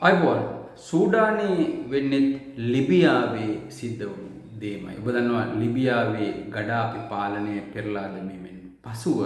අයිබෝල් සූඩානයේ වෙන්නෙත් ලිබියාවේ සිද්ධ වුණු දේමයි. ඔබ දන්නවා ලිබියාවේ ගඩාපි පාලනය පෙරලා දැමීමෙන් පසුව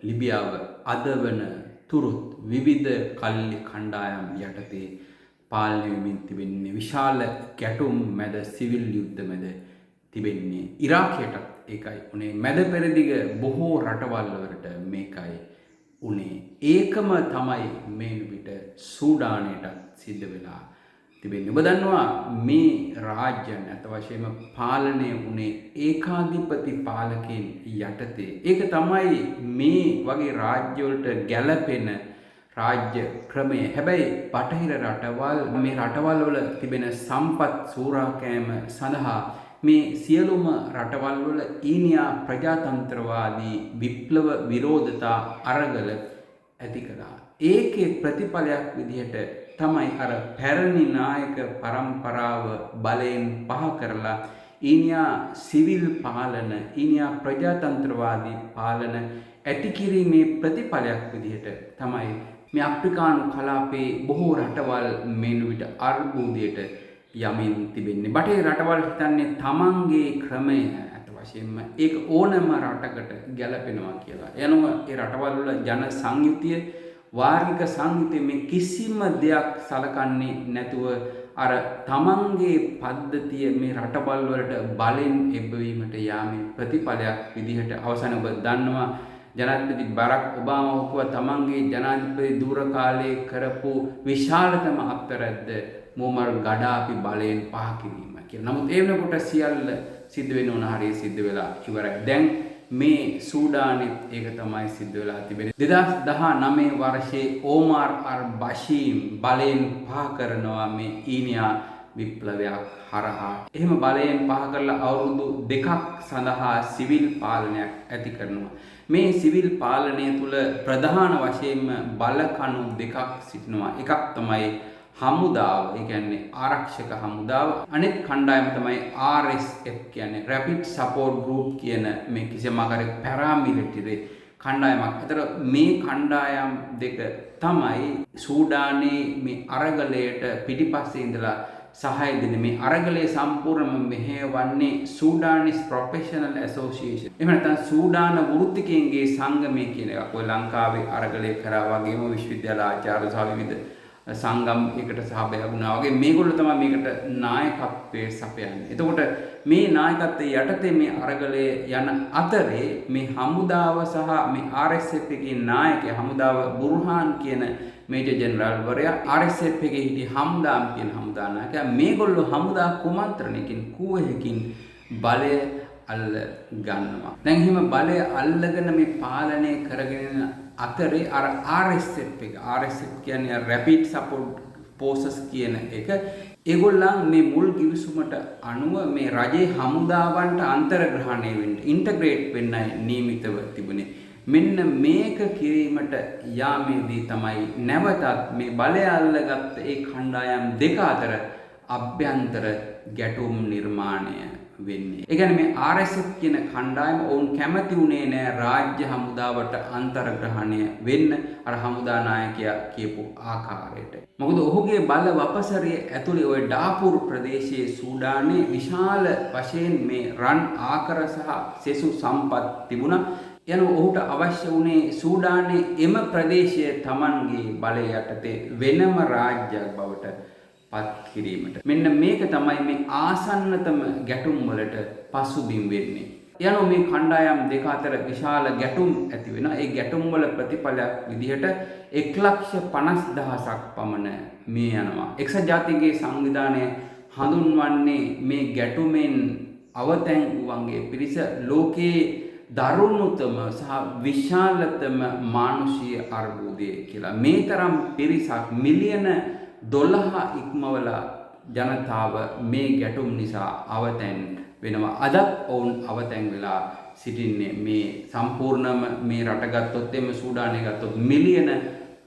ලිබියාව අද වන තුරුත් විවිධ කල්ලි කණ්ඩායම් යටතේ පාලනය වෙමින් තිබෙන්නේ. විශාල ගැටුම් මැද සිවිල් යුද්ධ මැද තිබෙන්නේ. ඉරාකයටත් ඒකයි උනේ. මැද පෙරදිග බොහෝ රටවල් වලට මේකයි උනේ. ඒකම තමයි මේ විට සූඩානයටත් සිද්ධ වෙලා තිබෙන්නේ. ඔබ දන්නවා මේ රාජ්‍යයන් අත වශයෙන්ම පාලනය වුණේ ඒකාධිපති පාලකයන් යටතේ. ඒක තමයි මේ වගේ රාජ්‍යවලට ගැළපෙන රාජ්‍ය ක්‍රමය. හැබැයි බටහිර රටවල් මේ රටවල් වල තිබෙන සම්පත් සූරාකෑම සඳහා මේ සියලුම රටවල් වල ඊනියා ප්‍රජාතන්ත්‍රවාදී විප්ලව විරෝධතා අරගල ඇති කළා. ඒකේ ප්‍රතිඵලයක් විදිහට තමයි අර පැරණි නායක පරම්පරාව බලයෙන් පහ කරලා ඊනියා සිවිල් පාලන, ඊනියා ප්‍රජාතන්ත්‍රවාදී පාලන ඇති කිරීමේ ප්‍රතිඵලයක් විදිහට තමයි මේ අප්‍රිකානු කලාපයේ බොහෝ රටවල් මෙන්න විට අර්බුදයට යමින් තිබෙන්නේ. බටේ රටවල් හිතන්නේ තමන්ගේ ක්‍රමය ඇත වශයෙන්ම ඒක ඕනම රටකට ගැලපෙනවා කියලා. එනම ඒ රටවල් වල ජන සංයුතිය, වාර්ගික සංයුතිය මේ කිසිම දෙයක් සලකන්නේ නැතුව අර තමන්ගේ පද්ධතිය මේ රටවල් වලට බලෙන් එබ්බවීමට යාමේ ප්‍රතිඵලයක් විදිහට අවසන් ඔබ දන්නවා ජනාධිපති බරක් ඔබාමා ඔහුව තමන්ගේ ජනාධිපති දුර කාලයේ කරපු විශාලතම අත්තරද්ද මුවමර් ගඩාපි බලයෙන් පහ කිරීම කියලා. නමුත් ඒ වෙනකොට සියල්ල සිද්ධ වෙන්න ඕන හරිය සිද්ධ වෙලා ඉවරයි. දැන් මේ සූඩානෙත් ඒක තමයි සිද්ධ වෙලා තිබෙන්නේ. 2019 වර්ෂයේ ඕමාර් අල් බෂීර් බලයෙන් පහ කරනවා මේ ඊනියා විප්ලවයක් හරහා. එහෙම බලයෙන් පහ කරලා අවුරුදු 2ක් සඳහා සිවිල් පාලනයක් ඇති කරනවා. මේ සිවිල් පාලනය තුල ප්‍රධාන වශයෙන්ම බලකණු දෙකක් සිටිනවා. එකක් තමයි හමුදාව, ඒ කියන්නේ ආරක්ෂක හමුදාව. අනෙක් කණ්ඩායම තමයි RSF කියන්නේ Rapid Support Group කියන මේ කිසිම ආකාරයක පැරාමිලිටරි කණ්ඩායමක්. අතර මේ කණ්ඩායම් දෙක තමයි සූඩානයේ මේ අරගලයට පිටිපස්සේ ඉඳලා සහාය දෙන. මේ අරගලයේ සම්පූර්ණම මෙහෙයවන්නේ සූඩානිස් ප්‍රොෆෙෂනල් ඇසෝසියේෂන්. එහෙම නැත්නම් සූඩාන වෘත්තිකයන්ගේ සංගමය කියන එක. ඔය ලංකාවේ අරගලය කරා වගේම විශ්වවිද්‍යාල ආචාර්ය සහ විවිධ සංගම් එකට සහභාගී වුණා වගේ මේගොල්ලෝ තමයි මේකට නායකත්වයේ සපයන්නේ. එතකොට මේ නායකත්වයේ යටතේ මේ අරගලයේ යන අතරේ මේ හමුදාව සහ මේ RSF එකේ නායකයා හමුදාව බුර්හාන් කියන මේජර් ජෙනරල් වරයා RSF එකේ හිටි හම්දාම් කියන හමුදා නායකයා මේගොල්ලෝ හමුදා කුමන්ත්‍රණයකින් කූවහකින් බලය අල්ල ගන්නවා. දැන් එහෙම බලය අල්ලගෙන මේ පාලනය කරගෙන අතරේ අර RSF එක, RSF කියන්නේ Rapid Support Forces කියන එක, ඒගොල්ලන් මේ මුල් කිවිසුමට අනුව මේ රජයේ හමුදාවන්ට අන්තර්ග්‍රහණය වෙන්න, ඉන්ටග්‍රේට් වෙන්නයි නියමිතව තිබුණේ. මෙන්න මේක කිරීමට යාමේදී තමයි නැවතත් මේ බලය අල්ලගත්ත ඒ කණ්ඩායම් දෙක අතර අභ්‍යන්තර ගැටුම් නිර්මාණය වෙන්නේ. ඒ කියන්නේ මේ RSF කියන කණ්ඩායම ඔවුන් කැමති උනේ නෑ රාජ්‍ය හමුදාවට අන්තර්ග්‍රහණය වෙන්න අර හමුදා නායකයා කියපු ආකාරයට. මොකද ඔහුගේ බල වපසරිය ඇතුලේ ওই ඩාපුර් ප්‍රදේශයේ සූඩානයේ විශාල වශයෙන් මේ රන් ආකර සහ සෙසු සම්පත් තිබුණා. යන ඔහුට අවශ්‍ය වුණේ සූඩානයේ එම ප්‍රදේශය Tamanගේ බලය යටතේ වෙනම රාජ්‍යයක් බවට පත් කිරීමට. මෙන්න මේක තමයි මේ ආසන්නතම ගැටුම් වලට පසුබිම් වෙන්නේ. යනෝ මේ කණ්ඩායම් දෙක අතර විශාල ගැටුම් ඇති වෙනවා. ඒ ගැටුම් වල ප්‍රතිඵලයක් විදිහට 1,50,000ක් පමණ මේ යනවා. එක්සත් ජාතීන්ගේ සංවිධානය හඳුන්වන්නේ මේ ගැටුමෙන් අවතැන් වූවන්ගේ පිරිස ලෝකයේ දරුණුතම සහ විශාලතම මානුෂීය අර්බුදය කියලා. මේ තරම් පිරිසක් මිලියන 12 ඉක්මවලා ජනතාව මේ ගැටුම් නිසා අවතැන් වෙනවා. අදත් ඔවුන් අවතැන් වෙලා සිටින්නේ. මේ සම්පූර්ණම මේ රට ගත්තොත් එම සූඩානය ගත්තොත් මිලියන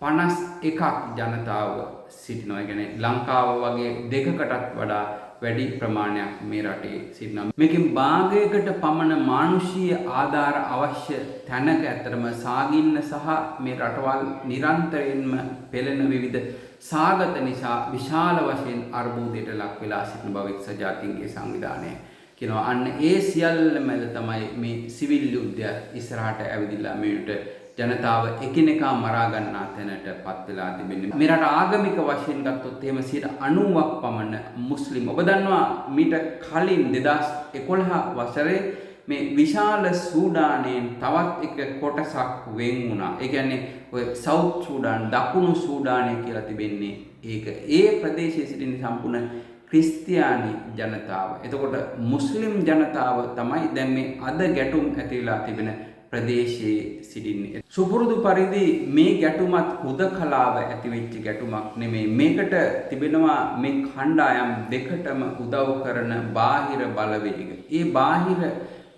51ක් ජනතාව සිටිනවා. ඒ කියන්නේ ලංකාව වගේ දෙකකටත් වඩා වැඩි ප්‍රමාණයක් මේ රටේ සිටිනවා. මේකෙන් භාගයකට පමණ මානුෂීය ආධාර අවශ්‍ය තැනක ඇතරම සාගින්න සහ මේ රටවල් නිරන්තරයෙන්ම පෙළෙන විවිධ සාගත නිසා විශාල වශයෙන් අර්බුදයට ලක් වෙලා සිටින බව එක්සත් ජාතීන්ගේ සංවිධානය කියනවා. අන්න ඒ සියල්ල මැද තමයි මේ සිවිල් යුද්ධය ඉස්සරහට ඇවිදිලා මේකට ජනතාව එකිනෙකා මරා ගන්නා තැනට පත් වෙලා තිබෙන්නේ. මේ රට ආගමික වශයෙන් ගත්තොත් එහෙම 90ක් පමණ මුස්ලිම්. ඔබ දන්නවා මීට කලින් 2011 වසරේ මේ විශාල සූඩානයෙන් තවත් එක කොටසක් වෙන් වුණා. ඒ කියන්නේ ඔය සවුත් සූඩාන්, දකුණු සූඩානය කියලා තිබෙන්නේ ඒක. ඒ ප්‍රදේශයේ සිටින සම්පූර්ණ ක්‍රිස්තියානි ජනතාව. එතකොට මුස්ලිම් ජනතාව තමයි දැන් මේ අද ගැටුම් ඇති වෙලා තිබෙන ප්‍රදේශයේ සිටින්නේ. සුපුරුදු පරිදි මේ ගැටුමත් හුදකලාව ඇති වෙච්ච ගැටුමක් නෙමෙයි. මේකට තිබෙනවා මේ කණ්ඩායම් දෙකටම උදව් කරන බාහිර බලවේග. ඒ බාහිර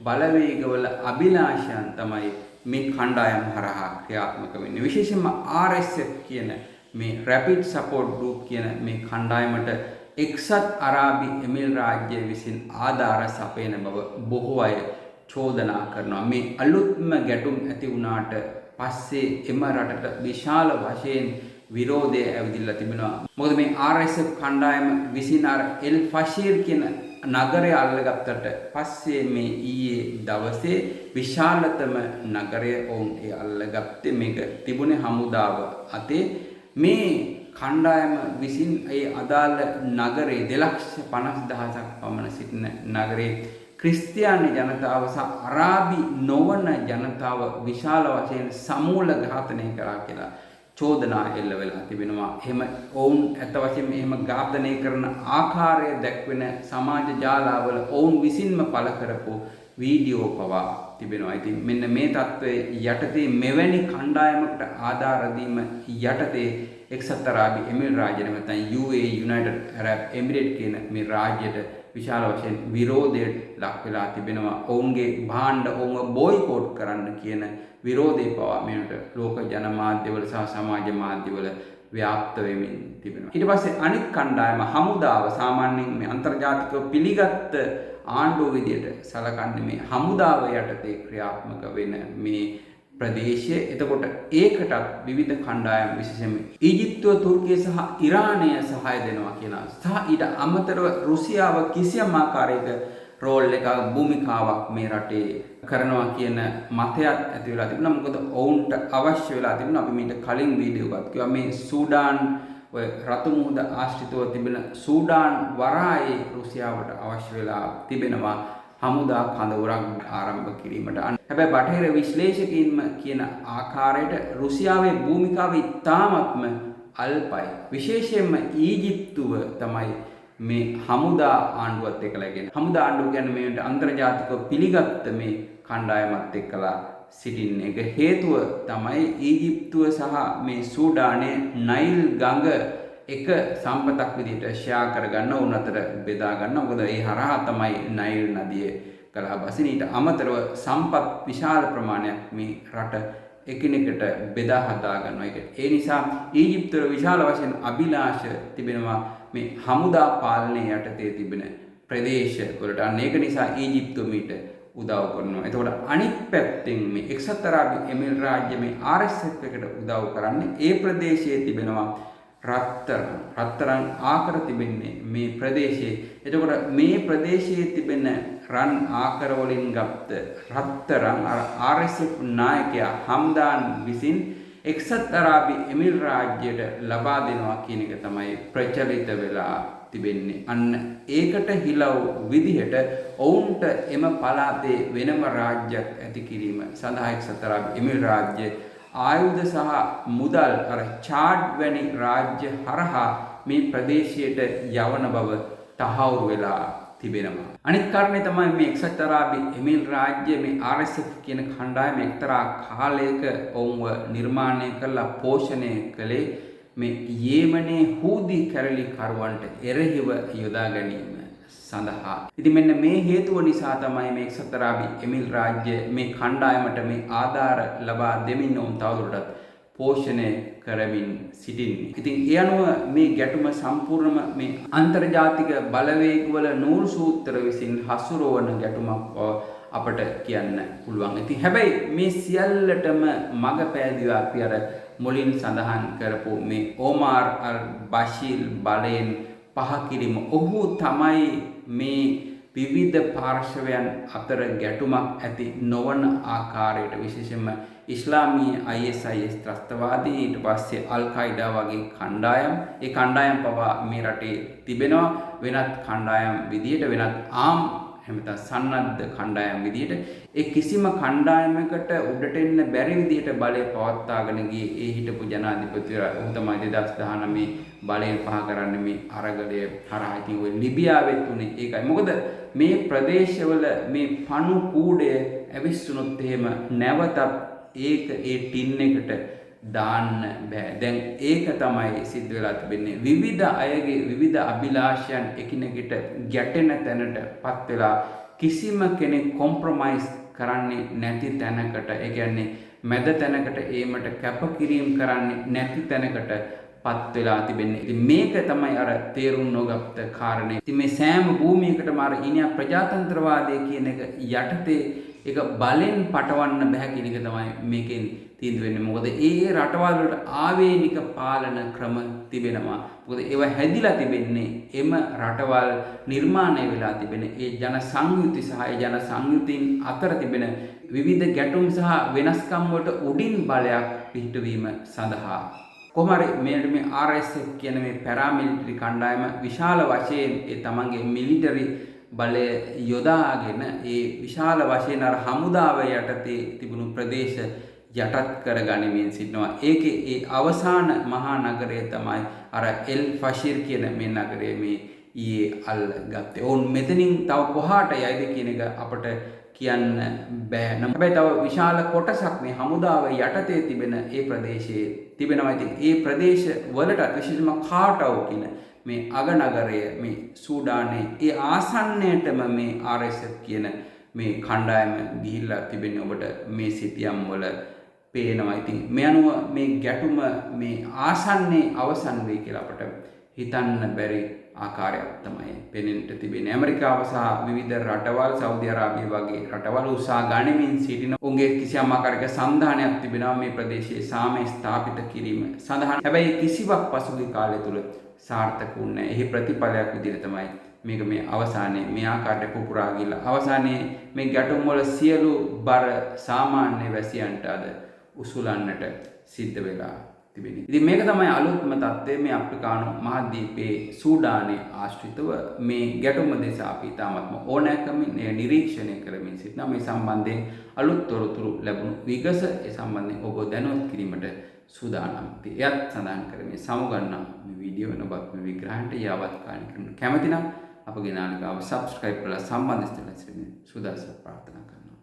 බලවේගවල අභිලාෂයන් තමයි මේ කණ්ඩායම් හරහා ක්‍රියාත්මක වෙන්නේ. විශේෂයෙන්ම RSF කියන මේ Rapid Support Group කියන මේ කණ්ඩායමට එක්සත් අරාබි එමිල් රාජ්‍ය විසින් ආධාර සපයන බව බොහෝ අය චෝදනා කරනවා. මේ අලුත්ම ගැටුම් ඇති වුණාට පස්සේ එම රටට විශාල වශයෙන් විරෝධය ඇවිදිලා තිබෙනවා. මොකද මේ RSF කණ්ඩායම විසින් අර එල් ෆෂීර් කියන නගරය අල්ලගත්තට පස්සේ මේ ඊයේ දවසේ විශාලතම නගරය ඔවුන් අල්ලගත්තේ. මේක තිබුණේ හමුදාව අතේ. මේ කණ්ඩායම විසින් ඒ අදාළ නගරේ 2,50,000ක් පමණ සිටින නගරේ ක්‍රිස්තියානි ජනතාව සහ අරාබි නොවන ජනතාව විශාල වශයෙන් සමූල ඝාතනය කරා කියලා චෝදනා එල්ල වෙලා තිබෙනවා. එහෙම ඔවුන් ඇත්ත වශයෙන්ම එහෙම ඝාතනය කරන ආකාරය දැක්වෙන සමාජ ජාලාවල ඔවුන් විසින්ම පළ කරපු වීඩියෝ පවා තිබෙනවා. ඉතින් මෙන්න මේ තත්ත්වයේ යටතේ මෙවැනි කණ්ඩායමකට ආධාර දීම යටතේ එක්සත් අරාබි එමිරේට් රාජ්‍ය නැත්නම් UAE United Arab Emirates කියන මේ රාජ්‍යයට විශාල වශයෙන් විරෝධයට ලක් වෙලා තිබෙනවා. ඔවුන්ගේ භාණ්ඩ ඔවුන්ව බොයිකෝට් කරන්න කියන විරෝධය පවා මේකට ලෝක ජනමාධ්‍යවල සහ සමාජ මාධ්‍යවල ව්‍යාප්ත වෙමින් තිබෙනවා. ඊට පස්සේ අනිත් කණ්ඩායම හමුදාව සාමාන්‍යයෙන් මේ අන්තර්ජාතිකව පිළිගත් ආණ්ඩුව විදියට සලකන්නේ මේ හමුදාව යටතේ ක්‍රියාත්මක වෙන මේ ප්‍රදේශය. එතකොට ඒකටත් විවිධ කණ්ඩායම් විශේෂයෙන්ම ඊජිප්තුව, තුර්කිය සහ ඉරානය සහාය දෙනවා කියලා. සහ ඊට අමතරව රුසියාව කිසියම් ආකාරයක රෝල් එකක් භූමිකාවක් මේ රටේ කරනවා කියන මතයක් ඇති වෙලා තිබුණා. මොකද ඔවුන්ට අවශ්‍ය වෙලා තිබුණා. අපි මීට කලින් වීඩියෝ එකක් කිව්වා මේ සූඩාන් ඔය රතු මුහුද ආශ්‍රිතව තිබෙන සූඩාන් වරායේ රුසියාවට අවශ්‍ය වෙලා තිබෙනවා හමුදා කඳවුරක් ආරම්භ කිරීමට. හැබැයි බටහිර විශ්ලේෂකයින්ම කියන ආකාරයට රුසියාවේ භූමිකාව ඉතාමත්ම අල්පයි. විශේෂයෙන්ම ඊජිප්තුව තමයි මේ හමුදා ආණ්ඩුවත් එක්කලා කියන්නේ. හමුදා ආණ්ඩුව කියන්නේ මේකට අන්තර්ජාතිකව පිළිගත්ත මේ කණ්ඩායමත් එක්කලා සිටින එක. හේතුව තමයි ඊජිප්තුව සහ මේ සූඩානයේ නයිල් ගඟ එක සම්පතක් විදිහට ෂෙයා කරගන්න උන් අතර බෙදා ගන්න. මොකද ඒ හරහා තමයි නයිල් නදිය ගලා බසින. ඊට අමතරව සම්පත් විශාල ප්‍රමාණයක් මේ රට එකිනෙකට බෙදා හදා ගන්නවා. ඒ නිසා ඊජිප්තුවේ විශාල වශයෙන් අභිලාෂ තිබෙනවා මේ හමුදා පාලනය යටතේ තිබෙන ප්‍රදේශ වලට. අන්න ඒක නිසා ඊජිප්තුව මීට උදව් කරනවා. එතකොට අනිත් පැත්තෙන් මේ එක්සත් අරාබි එමිරේට් රාජ්‍ය මේ RSF එකට උදව් කරන්නේ ඒ ප්‍රදේශයේ තිබෙනවා රත්තරන් ආකර තිබෙන්නේ මේ ප්‍රදේශයේ. එතකොට මේ ප්‍රදේශයේ තිබෙන රන් ආකර වලින් ගත්ත රත්තරන් RSF නායකයා හම්දාන් විසින් එක්සත් අරාබි එමිරේට් රාජ්‍යයට ලබා දෙනවා කියන එක තමයි ප්‍රචලිත වෙලා තිබෙන්නේ. අන්න ඒකට හිලව් විදිහට ඔවුන්ට එම පළාතේ වෙනම රාජ්‍යයක් ඇති කිරීම සඳහා එක්සත් අරාබි එමිරේට් රාජ්‍ය ආයුධ සහ මුදල් චාඩ් වැනි රාජ්‍ය හරහා මේ ප්‍රදේශයට යවන බව තහවුරු වෙලා තිබෙනවා. අනිත් කාරණේ තමයි මේ එක්සත් අරාබි එමිරේට් රාජ්‍ය මේ RSF කියන කණ්ඩායම එක්තරා කාලයක ඔවුන්ව නිර්මාණය කරලා පෝෂණය කළේ මේ යෙමනේ හූදි කැරලිකරුවන්ට එරෙහිව යොදා ගැනීම සඳහා. ඉතින් මෙන්න මේ හේතුව නිසා තමයි මේ එක්සත් අරාබි එමිරේට් රාජ්‍ය මේ කණ්ඩායමට මේ ආධාර ලබා දෙමින් ඔවුන් තවදුරටත් පෝෂණය කරමින් සිටින්නේ. ඉතින් ඒ අනුව මේ ගැටුම සම්පූර්ණම මේ අන්තර්ජාතික බලවේගවල නූල් සූත්‍ර විසින් හසුරවන ගැටුමක් අපට කියන්න පුළුවන්. ඉතින් හැබැයි මේ සියල්ලටම මඟ පෑදුවා අපි අර මුලින් සඳහන් කරපු මේ ඔමාර් අල් බෂීර් බලයෙන් පහ කිරීම ඔහු තමයි මේ විවිධ පාර්ශවයන් අතර ගැටුමක් ඇති නොවන ආකාරයට විශේෂයෙන්ම ඉස්ලාමීය ISIS ත්‍රස්තවාදී ඊට පස්සේ අල් කයිඩා වගේ ඒ කණ්ඩායම් පවා මේ රටේ තිබෙනවා වෙනත් කණ්ඩායම් විදියට වෙනත් එහෙමනම් සන්නද්ධ කණ්ඩායම් විදියට ඒ කිසිම කණ්ඩායමකට උඩට එන්න බැරි විදියට බලය පවත්වාගෙන ගියේ ඒ හිටපු ජනාධිපතිවරයා ඔහු තමයි 2019 බලයෙන් පහ කරන්නේ මේ අරගලය හරහා. ඉතින් ඔය ලිබියාවෙත් උනේ ඒකයි. මොකද මේ ප්‍රදේශවල මේ පණු කූඩය ඇවිස්සුනොත් එහෙම නැවතත් ඒක ඒ ටින් එකට දාන්න බෑ. දැන් ඒක තමයි සිද්ධ වෙලා තිබෙන්නේ. විවිධ අයගේ විවිධ අභිලාෂයන් එකිනෙකට ගැටෙන තැනටපත් වෙලා කිසිම කෙනෙක් කොම්ප්‍රොමයිස් කරන්නේ නැති තැනකට, ඒ කියන්නේ මැද තැනකට ඒමට කැපකිරීම කරන්නේ නැති තැනකටපත් වෙලා තිබෙන්නේ. ඉතින් මේක තමයි අර තේරුම් නොගත් කාරණේ. ඉතින් මේ සෑම භූමියකටම අර ඉනියා ප්‍රජාතන්ත්‍රවාදය කියන එක යටතේ ඒක බලෙන් පටවන්න බෑ කියන එක තමයි මේකෙන් තීන්දුව වෙන්නේ. මොකද ඒ රටවල් වලට ආවේනික පාලන ක්‍රම තිබෙනවා. මොකද ඒවා හැදිලා තිබෙන්නේ එම රටවල් නිර්මාණය වෙලා තිබෙන ඒ ජන සංයුති සහ ඒ ජන සංයුතින් අතර තිබෙන විවිධ ගැටුම් සහ වෙනස්කම් වලට උඩින් බලයක් පිහිටවීම සඳහා. කොහොම හරි මේ RSF කියන මේ පැරාමිලිටරි කණ්ඩායම විශාල වශයෙන් ඒ තමන්ගේ මිලිටරි බලය යොදාගෙන ඒ විශාල වශයෙන් අර හමුදාව යටතේ තිබුණු ප්‍රදේශ යටත් කර ගනිමින් සිටිනවා. ඒකේ ඒ අවසාන මහා නගරය තමයි අර එල් ෆෂීර් කියන මේ නගරය මේ ඊයේ අල්ලගත්තේ. ඔවුන් මෙතනින් තව කොහාට යයිද කියන එක අපට කියන්න බෑ. හැබැයි තව විශාල කොටසක් මේ හමුදාව යටතේ තිබෙන ඒ ප්‍රදේශයේ තිබෙනවා. ඉතින් ඒ ප්‍රදේශ වලට විශේෂයෙන්ම කාටව් කියන මේ අගනගරය මේ සූඩානයේ ඒ ආසන්නයටම මේ RSF කියන මේ කණ්ඩායම ගිහිල්ලා තිබෙන්නේ. ඔබට මේ සිතියම් වල පේනවා. ඉතින් මේ අනුව මේ ගැටුම මේ ආසන්නයේ අවසන් වෙයි කියලා අපට හිතන්න බැරි ආකාරයක් තමයි පෙනෙන්නට තිබෙන්නේ. ඇමරිකාව සහ විවිධ රටවල් සෞදි අරාබිය වගේ රටවල් උසා ගනිමින් සිටින උන්ගේ කිසියම් ආකාරයක සන්ධානයක් තිබෙනවා මේ ප්‍රදේශයේ සාමය ස්ථාපිත කිරීම සඳහා. හැබැයි කිසිවක් පසුගිය කාලය තුල සාර්ථක වුණේ නැහැ. එහි ප්‍රතිඵලයක් විදිහට තමයි මේක මේ අවසානයේ මේ ආකාරයට පුපුරා ගිහලා අවසානයේ මේ ගැටුම් වල සියලු බර සාමාන්‍ය වැසියන්ට අද උසුලන්නට සිද්ධ වෙලා තිබෙනවා. ඉතින් මේක තමයි අලුත්ම තත්ත්වය. මේ අප්‍රිකානු මහද්වීපයේ සූඩානයේ ආශ්‍රිතව මේ ගැටුම දෙස අපි තාමත්ම ඕනෑකමින් නිරීක්ෂණය කරමින් සිටිනවා. මේ සම්බන්ධයෙන් අලුත් තොරතුරු ලැබුණු විගස ඒ සම්බන්ධයෙන් ඔබ දැනුවත් කිරීමට සූදානම්. එයත් සඳහන් කරමින් සමුගන්නම් මේ වීඩියෝ වෙන ඔබත් මේ විග්‍රහයට යාවත් කාලෙ කරන කැමති නම් අපගේ නාලිකාව subscribe කරලා සම්බන්ධ වෙන්න සුදාසම් ප්‍රාර්ථනා කරනවා.